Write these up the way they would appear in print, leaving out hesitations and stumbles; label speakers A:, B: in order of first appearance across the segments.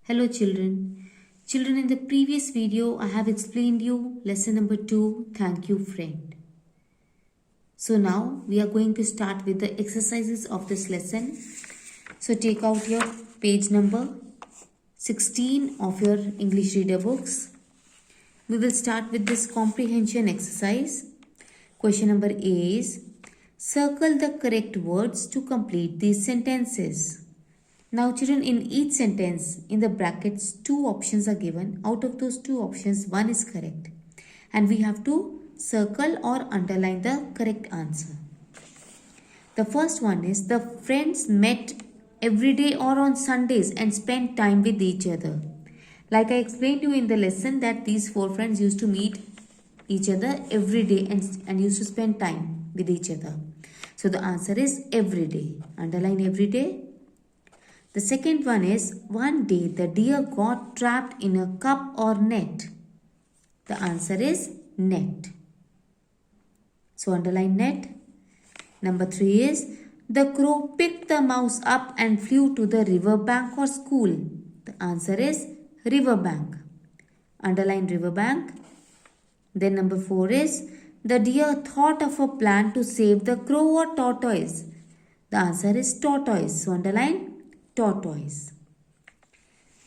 A: Hello children. Children, in the previous video I have explained you lesson number 2, thank you friend. So now we are going to start with the exercises of this lesson. So take out your page number 16 of your English reader books. We will start with this comprehension exercise. Question number A is, circle the correct words to complete these sentences. Now children, in each sentence, in the brackets, two options are given. Out of those two options, one is correct. And we have to circle or underline the correct answer. The first one is, the friends met every day or on Sundays and spent time with each other. Like I explained to you in the lesson that these four friends used to meet each other every day and used to spend time with each other. So the answer is every day. Underline every day. The second one is, one day the deer got trapped in a cup or net. The answer is net. So underline net. Number 3 is, the crow picked the mouse up and flew to the river bank or school. The answer is river bank. Underline river bank. Then number 4 is, the deer thought of a plan to save the crow or tortoise. The answer is tortoise. So underline tortoise.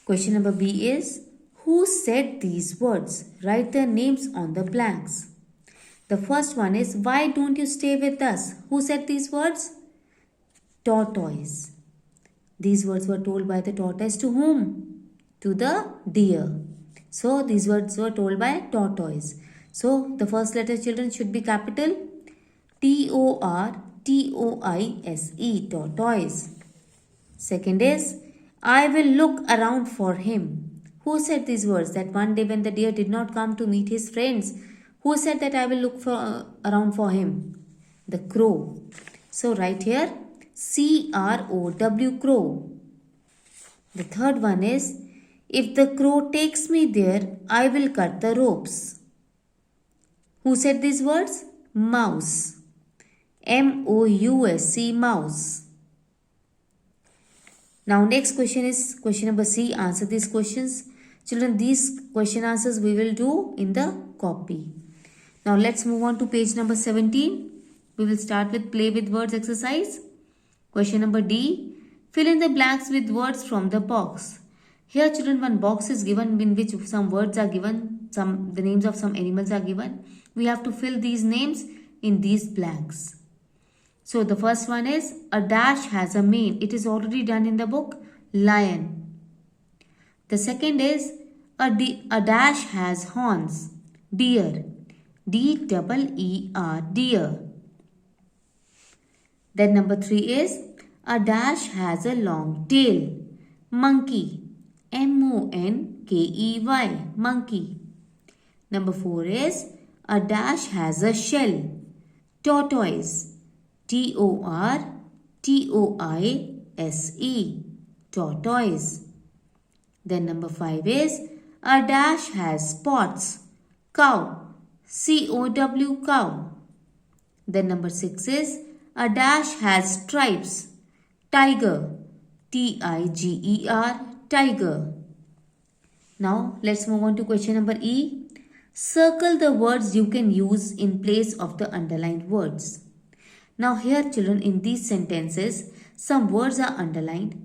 A: Question number B is, who said these words? Write their names on the blanks. The first one is, why don't you stay with us? Who said these words? Tortoise. These words were told by the tortoise to whom? To the deer. So these words were told by tortoise. So the first letter, children, should be capital T-O-R-T-O-I-S-E, tortoise. Second is, I will look around for him. Who said these words? That one day when the deer did not come to meet his friends, who said that I will look around for him? The crow. So write here C-R-O-W, crow. The third one is, if the crow takes me there, I will cut the ropes. Who said these words? Mouse. M-O-U-S-E, mouse. Now next question is question number C. Answer these questions. Children, these question answers we will do in the copy. Now let's move on to page number 17. We will start with play with words exercise. Question number D. Fill in the blanks with words from the box. Here children, one box is given in which some words are given, the names of some animals are given. We have to fill these names in these blanks. So the first one is, a dash has a mane. It is already done in the book, lion. The second is, a dash has horns, deer. D-E-E-R, deer. Then number 3 is, a dash has a long tail, monkey. M-O-N-K-E-Y, monkey. Number 4 is, a dash has a shell, tortoise. T-O-R-T-O-I-S-E, tortoise. Then number 5 is, a dash has spots, cow. C-O-W, cow. Then number 6 is, a dash has stripes, tiger. T-I-G-E-R, tiger. Now let's move on to question number E. Circle the words you can use in place of the underlined words. Now here children, in these sentences, some words are underlined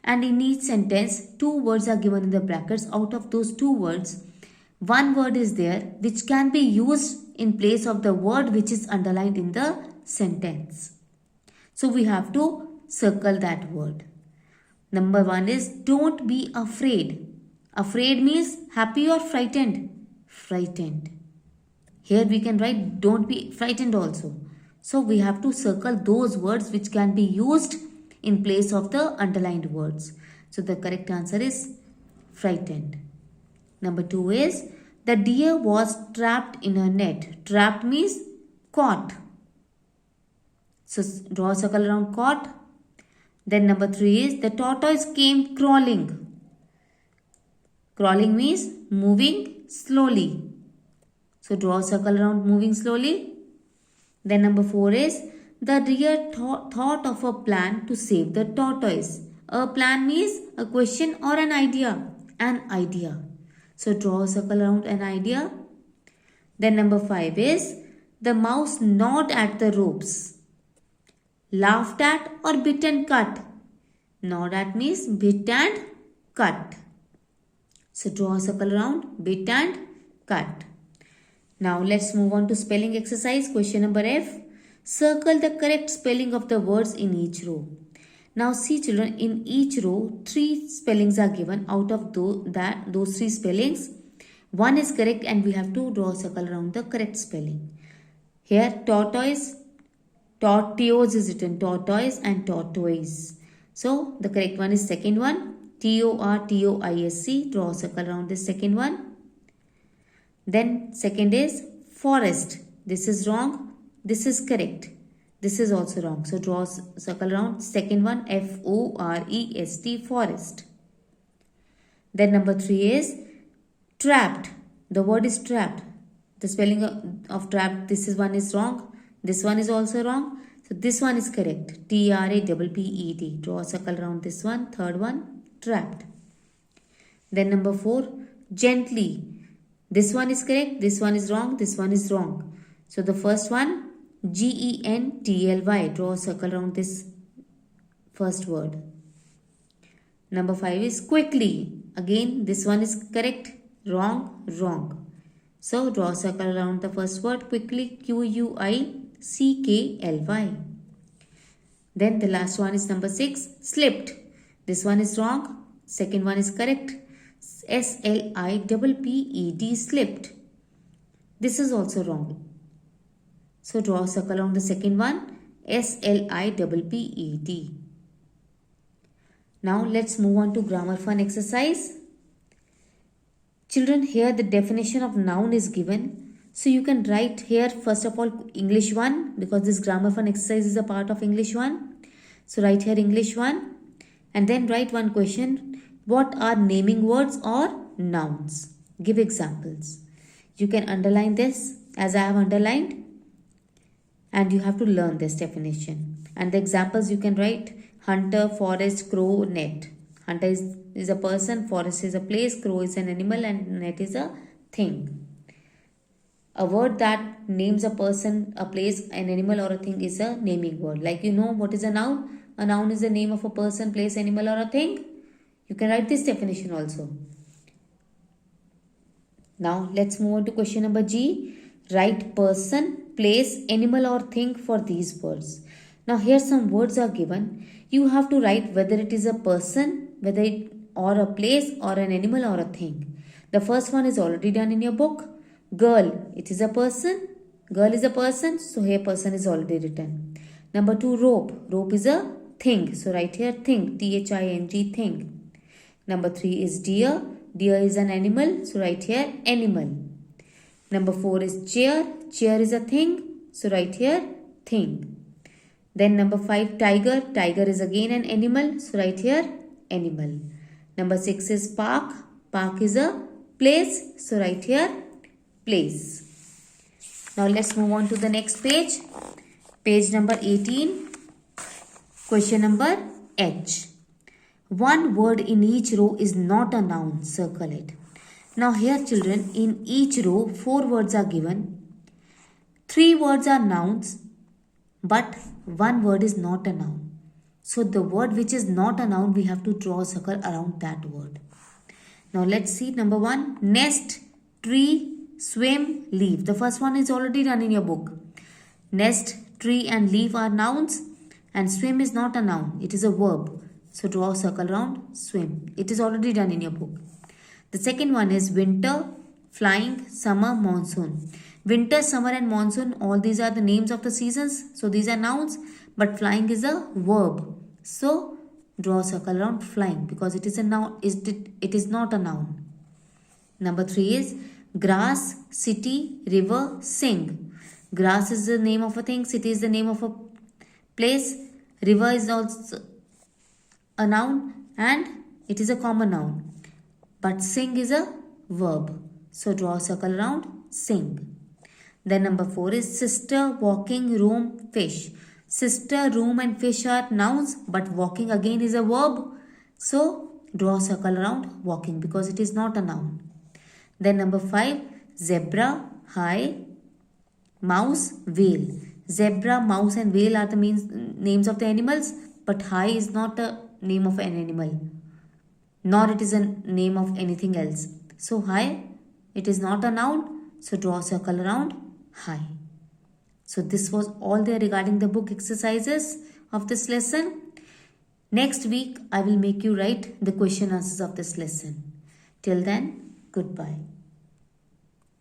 A: and in each sentence, two words are given in the brackets. Out of those two words, one word is there which can be used in place of the word which is underlined in the sentence. So we have to circle that word. Number 1 is, don't be afraid. Afraid means happy or frightened? Frightened. Here we can write don't be frightened also. So we have to circle those words which can be used in place of the underlined words. So the correct answer is frightened. Number 2 is, the deer was trapped in a net. Trapped means caught. So draw a circle around caught. Then number 3 is, the tortoise came crawling. Crawling means moving slowly. So draw a circle around moving slowly. Then number 4 is, the deer thought of a plan to save the tortoise. A plan means a question or an idea. An idea. So draw a circle around an idea. Then number 5 is the mouse gnawed at the ropes. Laughed at or bit and cut. Gnawed at means bit and cut. So draw a circle around bit and cut. Now let's move on to spelling exercise. Question number F. Circle the correct spelling of the words in each row. Now see children, in each row 3 spellings are given. Out of those 3 spellings, one is correct and we have to draw a circle around the correct spelling. Here tortoise, tortoise is written, tortoise and tortoise. So the correct one is second one, Tortoise. Draw a circle around this second one. Then second is forest. This is wrong. This is correct. This is also wrong. So draw a circle around second one, Forest, forest. Then number 3 is trapped. The word is trapped. The spelling of trapped, this one is wrong. This one is also wrong. So this one is correct. Trapped. Draw a circle around this one. Third one, trapped. Then number 4, gently. This one is correct. This one is wrong. This one is wrong. So the first one, Gently. Draw a circle around this first word. Number 5 is quickly. Again, this one is correct. Wrong, wrong. So draw a circle around the first word, quickly, Quickly. Then the last one is number 6, slipped. This one is wrong. Second one is correct. Slipped, slipped. This is also wrong. So draw a circle around the second one, Slipped. Now let's move on to grammar fun exercise. Children, here the definition of noun is given. So you can write here first of all English 1, because this grammar fun exercise is a part of English 1. So write here English 1 and then write one question. What are naming words or nouns? Give examples. You can underline this as I have underlined and you have to learn this definition. And the examples you can write: hunter, forest, crow, net. Hunter is a person, forest is a place, crow is an animal and net is a thing. A word that names a person, a place, an animal or a thing is a naming word. Like you know what is a noun? A noun is the name of a person, place, animal or a thing. You can write this definition also. Now let's move on to question number G. Write person, place, animal or thing for these words. Now here some words are given. You have to write whether it is a person, or a place or an animal or a thing. The first one is already done in your book. Girl, it is a person. Girl is a person, so here person is already written. Number 2, rope. Rope is a thing. So write here thing, Thing, thing. Number 3 is deer. Deer is an animal, so write here animal. Number 4 is chair. Chair is a thing, so write here thing. Then number 5, tiger. Tiger is again an animal, so write here animal. Number 6 is park. Park is a place, so write here place. Now let's move on to the next page. Page number 18. Question number H. One word in each row is not a noun. Circle it. Now here children, in each row 4 words are given. 3 words are nouns, but 1 word is not a noun. So the word which is not a noun, we have to draw a circle around that word. Now let's see. Number 1, nest, tree, swim, leaf. The first one is already done in your book. Nest, tree and leaf are nouns and swim is not a noun. It is a verb. So draw a circle around swim. It is already done in your book. The second one is winter, flying, summer, monsoon. Winter, summer and monsoon, all these are the names of the seasons. So these are nouns, but flying is a verb. So draw a circle around flying because it is a noun. It is not a noun. Number 3 is grass, city, river, sing. Grass is the name of a thing. City is the name of a place. River is also a noun and it is a common noun. But sing is a verb. So draw a circle around sing. Then number 4 is sister, walking, room, fish. Sister, room and fish are nouns, but walking again is a verb. So draw a circle around walking because it is not a noun. Then number 5, zebra, high, mouse, whale. Zebra, mouse and whale are the names of the animals, but high is not a name of an animal, nor it is a name of anything else. So high, it is not a noun, so draw a circle around high. So this was all there regarding the book exercises of this lesson. Next week, I will make you write the question answers of this lesson. Till then, goodbye.